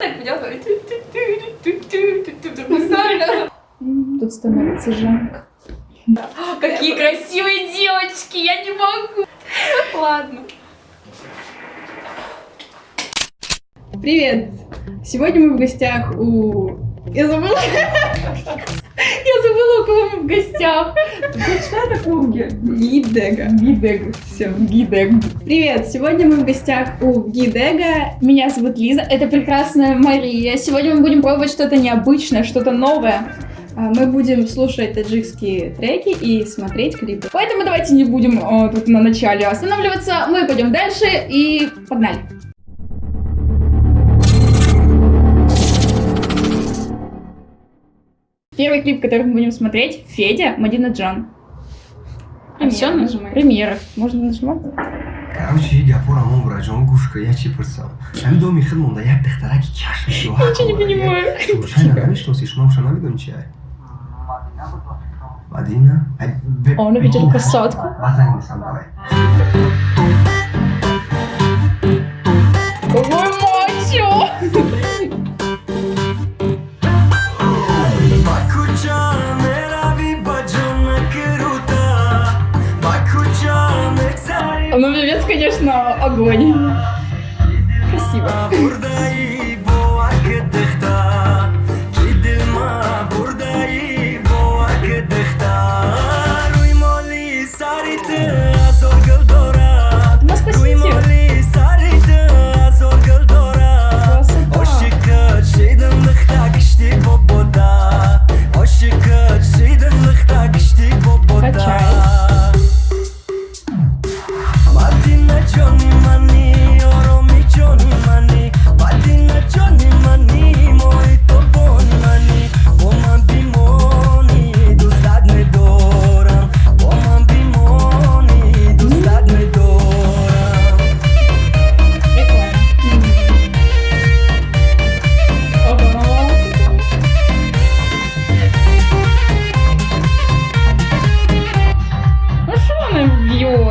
так поделать. Тут становится жарко. Какие красивые девочки, я не могу. Ладно. Привет! Сегодня мы в гостях у... Я забыла, у кого мы в гостях. Что это клубки? Гидега. Все, Гидег. Привет! Сегодня мы в гостях у Гидега. Меня зовут Лиза. Это прекрасная Мария. Сегодня мы будем пробовать что-то необычное, что-то новое. Мы будем слушать таджикские треки и смотреть клипы. Поэтому давайте не будем тут на начале останавливаться. Мы пойдем дальше и погнали. Первый клип, который мы будем смотреть, Федя, Мадина Джан. А все, нажимай. Премьера. Можно нажимать? Короче, гапурамон враджон гушка, я чипырсам. Там доме хидмонда як дыхтараки чашми шо. Ничего не понимаю. Случайно, знаешь, что си шмам шана видон чай? Мадина? Он увидел красотку. Базарный сам давай. Какой мачо! Ну, певец, конечно, огонь. Красиво.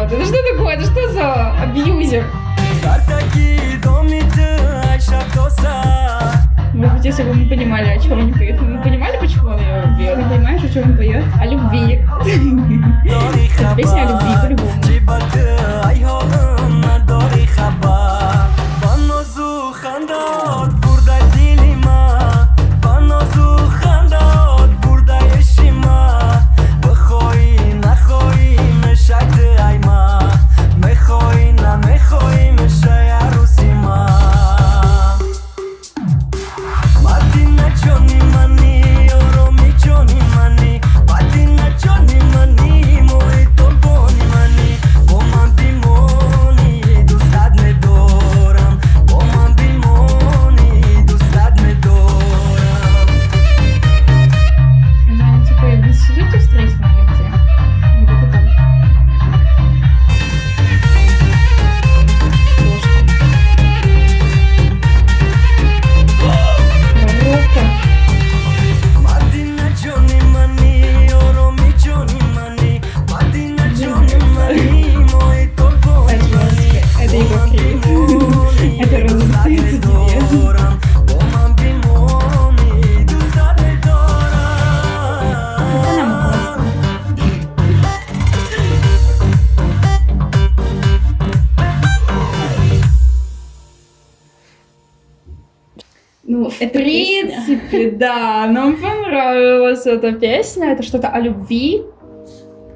Это что такое? Это что за абьюзер? Может быть, если бы мы понимали, о чем он поет. Мы понимали, почему он ее бьет? Ты понимаешь, о чем он поет? О любви. Это песня о любви, по-любому. Ну, в принципе, да, нам понравилась эта песня. Это что-то о любви.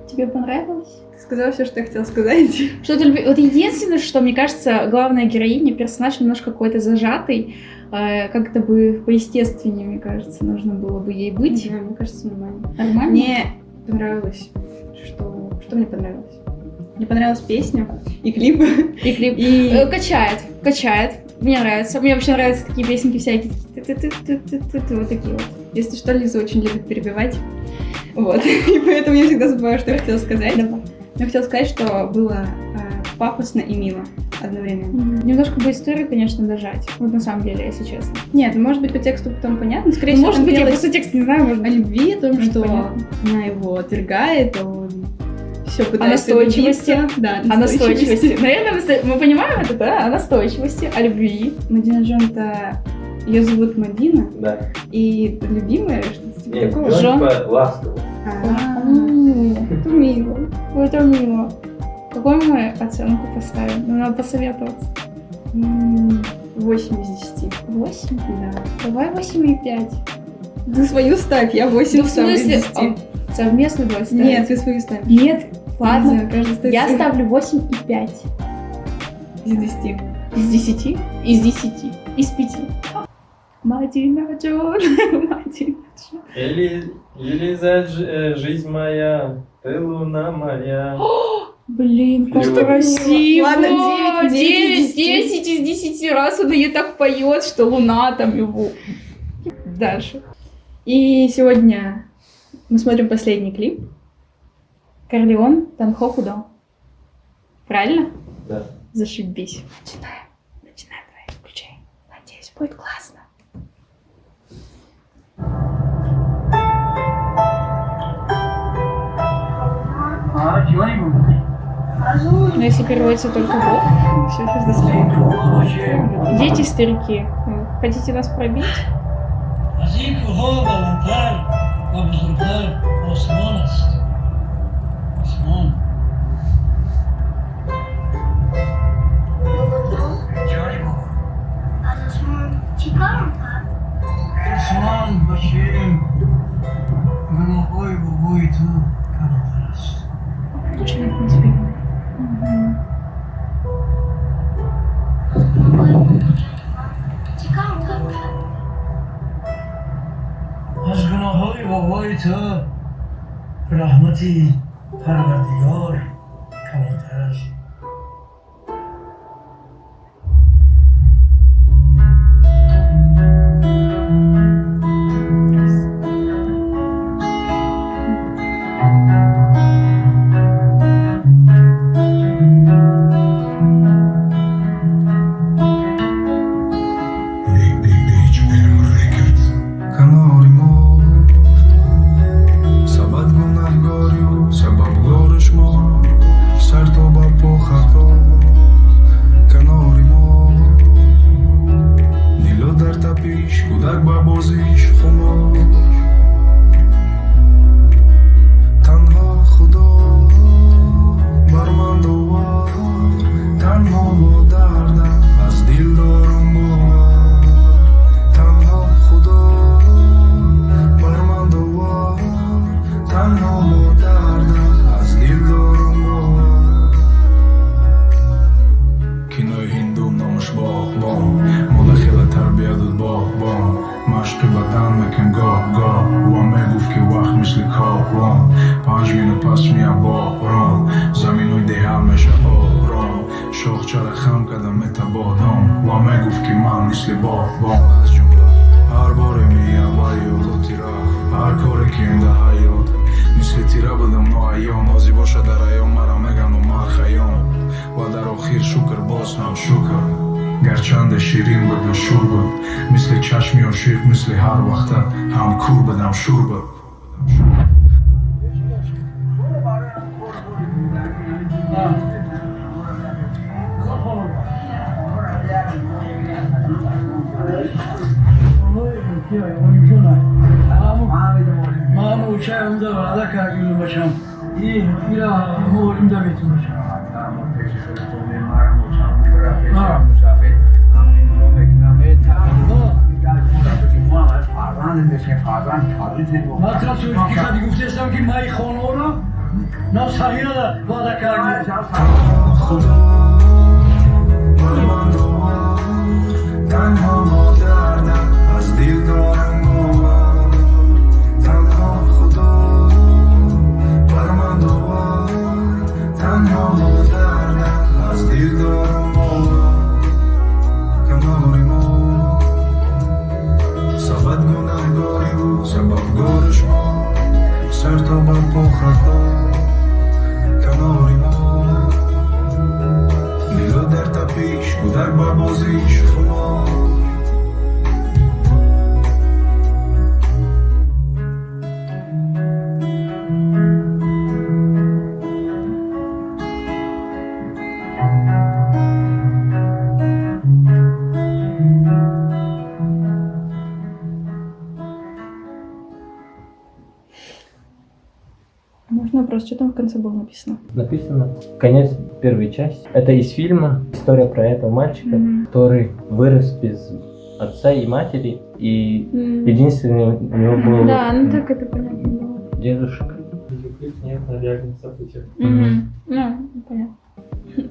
Тебе понравилось? Ты сказала все, что я хотела сказать. Что-то любви. Вот единственное, что, мне кажется, главная героиня, персонаж немножко какой-то зажатый. Как-то бы поестественнее, мне кажется, нужно было бы ей быть. Да, мне кажется, нормально. Нормально? Мне понравилось, что мне понравилось? Мне понравилась песня и клип. И клип. И... Качает. Мне нравится. Мне вообще нравятся такие песенки всякие. Вот такие вот. Если что, Лиза очень любит перебивать. Вот. И поэтому я всегда забываю, что я хотела сказать. Я хотела сказать, что было пафосно и мило одновременно. Немножко бы историю, конечно, дожать. Вот на самом деле, если честно. Нет, может быть, по тексту потом понятно. Скорее всего, может быть, я просто текст не знаю, может о любви, о том, что понятно. она его отвергает, а он все О пытается настойчивости. Да, О настойчивости. Наверное, мы понимаем это, да? О настойчивости, о любви. Мадина Джон — это Ее зовут Мадина. Да. И любимая, что-то типа Нет, такого. Жонка ласково. Это мило. Это мило. Какую мы оценку поставим? Ну, надо посоветоваться. 8 из 10. 8? Да. Давай 8,5. Ты свою ставь, я 8 Ну, в ставлю из смысле, 10. совместно давай ставить? Нет, ты свою ставишь. Нет, Не ладно. знаю, каждый ставит Я свою. ставлю 8,5. Из 10. Из 10? Из 10. Из 5. Мадина Джон. Мадина Джон. Или за жизнь моя, ты луна моя. Блин, как Любовь. красиво! Ладно, 9 из 10. 10 из 10 раз он ее так поет, что луна там его. Дальше. И сегодня мы смотрим последний клип. Корлеон, Танхо Худо. Правильно? Да. Зашибись. Начинаем. Начинаем, давай, включай. Надеюсь, будет классно. Но если переводится только Бог, Все, сейчас дословно. дети, старики, хотите нас пробить? از این کوه‌ها بالاتر و بزرگتر آسمان است. آسمان. آسمان باشیم گناه‌های بابای تو کمتر است. Очень не از گناه‌های بابای تو رحمتی پروردگار کمتر است. کناری ما سبد گناهگاری و سببگارش ما سر تا با پا خطا کناری ما نیلو در تپیش کودک با بازیش خمار تنها خدا بر من دوار تنها با دردم از دل دارم باور تنها خدا بر من دوار تنها با دردم از دل دارم باور кинои ҳинду номаш боғбон мода хела тарбия дод боғбон машқи бадан мекам гоҳ-гоҳ ва мегуфт ки вақт мисли корон 5 минут пас мия борон заминои деҳа меша ором шохчара хам кардам мета бодом ва мегуфт ки ман мисли боғбон аз ҷумла ҳар боре меям ва ёдо тира ҳар коре ки инда ҳаёт мисли тира будам ноаён озӣ боша дар аён мара мегану мархаён ва дар охир шукр боз ҳам шукр гарчанде ширин буд ва шур буд мисли чашми ошиқ мисли ҳар вақта ҳам кур будам шур буд من اوچه اونده وعده کردیم باشم این مولیم دا بیتون باشم من ترا سوچ که خدی گفتستم که مای خانه را نه صحیح نده وعده کردیم خدا بر من دوار تنها با دردم از دل دارم باور تنها خدا بر من دوار تنها با دردم از دل دارم باور کناری ما سبد گناهگاری و سببگارش ما سر تا بر پا خطا کناری ما نیلو در تپیش کودک با بازیش خمار Можно вопрос, что там в конце было написано? Написано конец первой части. Это из фильма. История про этого мальчика, который вырос без отца и матери. И единственный у него был Да, ну так это понятно было. дедушка. Нет на реальных событиях. Ну, понятно.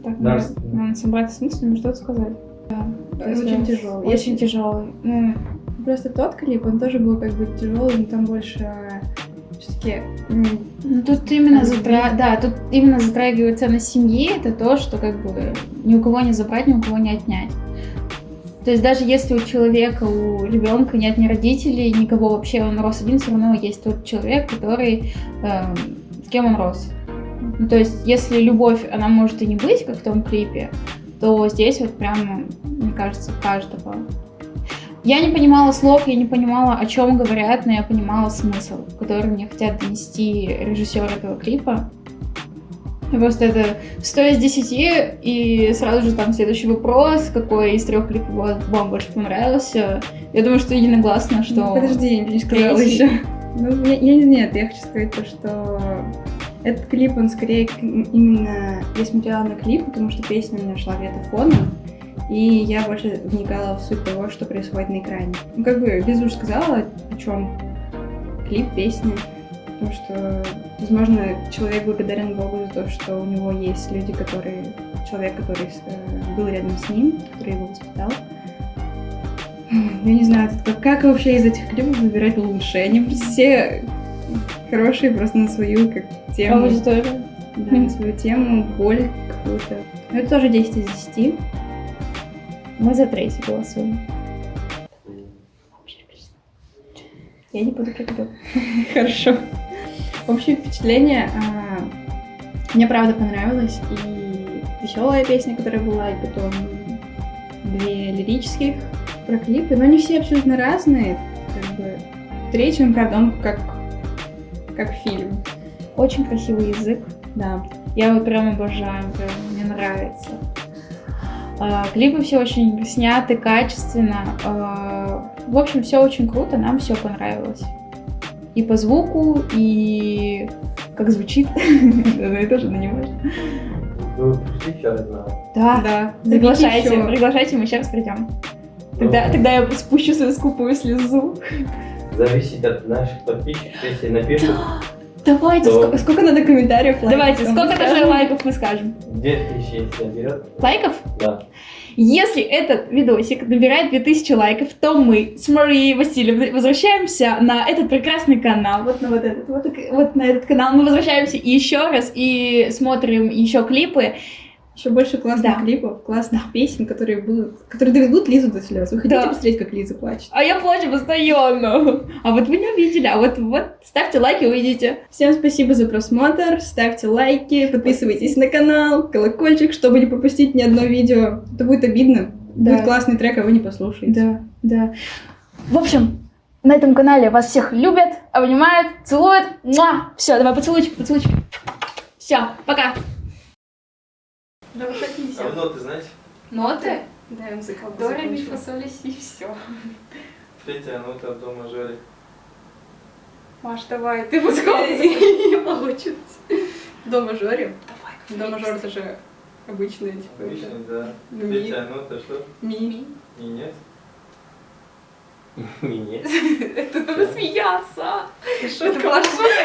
Так, Дарственный. надо собрать с мыслями, что-то сказать. Очень тяжелый. Очень тяжелый. Ну, Просто тот клип, он тоже был как бы тяжелый, но там больше все-таки ну, тут именно тут именно затрагивается на семье, это то, что как бы ни у кого не забрать, ни у кого не отнять. То есть даже если у человека, у ребенка нет ни родителей, никого вообще, он рос один, все равно есть тот человек, который с кем он рос. Ну, то есть если любовь, она может и не быть, как в том клипе, то здесь вот прямо, мне кажется, каждого. Я не понимала слов, я не понимала, о чем говорят, но я понимала смысл, который мне хотят донести режиссер этого клипа. Просто это 100 из 10, и сразу же там следующий вопрос, какой из 3 клипов вам больше понравился. Я думаю, что единогласно, что... Ну, подожди, я ничего не сказала третий. еще. Ну, нет, я хочу сказать то, что этот клип, он скорее именно... Я смотрела на клип, потому что песня у меня шла где-то фоном, и я больше вникала в суть того, что происходит на экране. Ну, как бы Лиза уже сказала, о чем клип, песня. Потому что, возможно, человек благодарен Богу за то, что у него есть люди, человек, который был рядом с ним, который его воспитал. Я не знаю, как вообще из этих клипов выбирать лучшие. Они все хорошие просто на свою тему. Аудитория. Да, на свою тему, боль какую-то. Но это тоже 10 из 10. Мы за 3 голосуем. Я не буду прикидывать. Хорошо. Общее впечатление мне правда понравилось. И веселая песня, которая была, и потом 2 лирических про клипы. Но они все абсолютно разные. Как бы. Третий, он, правда, он как фильм. Очень красивый язык. Да. Я его прям обожаю, прям мне нравится. Клипы все очень сняты качественно. В общем, все очень круто, нам все понравилось. И по звуку, и как звучит. Это тоже не важно. Вы пришли еще раз на... Да. Приглашайте, мы сейчас придем. Тогда я спущу свою скупую слезу. Зависит от наших подписчиков, если напишут... Давайте, Сколько надо комментариев, лайков? давайте, сколько даже лайков мы скажем? 2000, если наберет. Лайков? Да. Если этот видосик набирает 2000 лайков, то мы с Марией Васильевной возвращаемся на этот прекрасный канал, вот на этот канал. Мы возвращаемся еще раз и смотрим еще клипы. Еще больше классных Да. клипов, классных песен, которые доведут Лизу до слез. Вы хотите Да. посмотреть, как Лиза плачет? А я плачу постоянно. А вот вы не увидели, а вот ставьте лайки, увидите. Всем спасибо за просмотр, ставьте лайки, подписывайтесь на канал, колокольчик, чтобы не пропустить ни одно видео. Это будет обидно. Да. Будет классный трек, а вы не послушаете. Да. В общем, на этом канале вас всех любят, обнимают, целуют. Все, давай поцелуйчик. Все, пока. Да вы шатите. А ноты знаете? Ноты? Да, я музыка. До, ре, ми, фа, соль, ля, си, все. Третья нота в до мажоре. Маш, давай, ты подсказывай. Я могу чуть. До мажоре. Давай. До мажор это же обычный, типа. Обычно, да. Ми. Третья нота что? Ми. Ми нет. Ми нет. Это надо смеяться. Шутка. Это была шутка,